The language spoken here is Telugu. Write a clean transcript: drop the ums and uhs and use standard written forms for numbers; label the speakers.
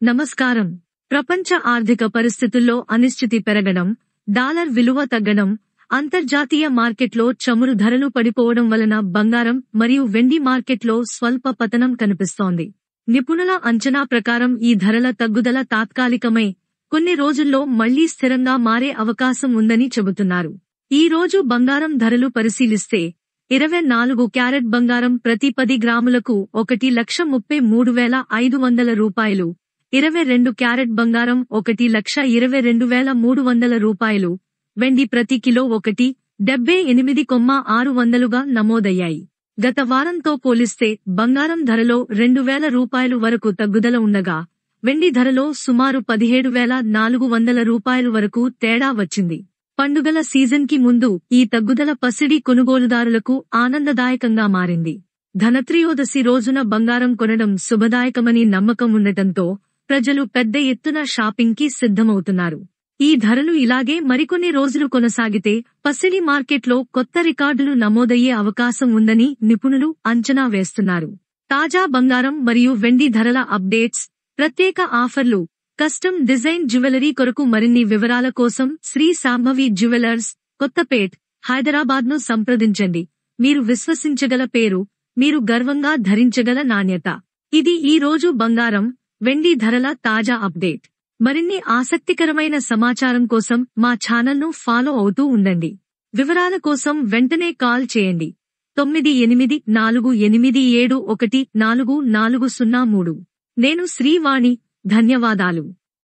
Speaker 1: నమస్కారం. ప్రపంచ ఆర్థిక పరిస్థితుల్లో అనిశ్చితి పెరగడం, డాలర్ విలువ తగ్గడం, అంతర్జాతీయ మార్కెట్లో చమురు ధరలు పడిపోవడం వలన బంగారం మరియు వెండి మార్కెట్లో స్వల్ప పతనం కనిపిస్తోంది. నిపుణుల అంచనా ప్రకారం ఈ ధరల తగ్గుదల తాత్కాలికమై కొన్ని రోజుల్లో మళ్లీ స్థిరంగా మారే అవకాశం ఉందని చెబుతున్నారు. ఈ రోజు బంగారం ధరలు పరిశీలిస్తే 24 క్యారెట్ బంగారం ప్రతి 10 గ్రాములకు 1,33,500 రూపాయలు, 22 క్యారెట్ బంగారం 1,22,300 రూపాయలు, వెండి ప్రతి కిలో 1,78,600గా నమోదయ్యాయి. గత వారంతో పోలిస్తే బంగారం ధరలో 2,000 రూపాయలు వరకు తగ్గుదల ఉండగా, వెండి ధరలో సుమారు 17,400 రూపాయలు వరకు తేడా వచ్చింది. పండుగల సీజన్కి ముందు ఈ తగ్గుదల పసిడి కొనుగోలుదారులకు ఆనందదాయకంగా మారింది. ధనత్రయోదశి రోజున బంగారం కొనడం శుభదాయకమని నమ్మకం ఉండటంతో ప్రజలు పెద్ద ఎత్తున షాపింగ్కి సిద్ధమవుతున్నారు. ఈ ధరలు ఇలాగే మరికొన్ని రోజులు కొనసాగితే పసిడి మార్కెట్లో కొత్త రికార్డులు నమోదయ్యే అవకాశం ఉందని నిపుణులు అంచనా వేస్తున్నారు. తాజా బంగారం మరియు వెండి ధరల అప్డేట్స్, ప్రత్యేక ఆఫర్లు, కస్టమ్ డిజైన్ జ్యువెలరీ కొరకు మరిన్ని వివరాల కోసం శ్రీ శాంభవి జ్యువెలర్స్, కొత్తపేట్, హైదరాబాద్ను సంప్రదించండి. మీరు విశ్వసించగల పేరు, మీరు గర్వంగా ధరించగల నాణ్యత. ఇది ఈ రోజు బంగారం, వెండి ధరల తాజా అప్డేట్. మరిన్ని ఆసక్తికరమైన సమాచారం కోసం మా ఛానల్ను ఫాలో అవుతూ ఉండండి. వివరాల కోసం వెంటనే కాల్ చేయండి. 9848714403. నేను శ్రీవాణి. ధన్యవాదాలు.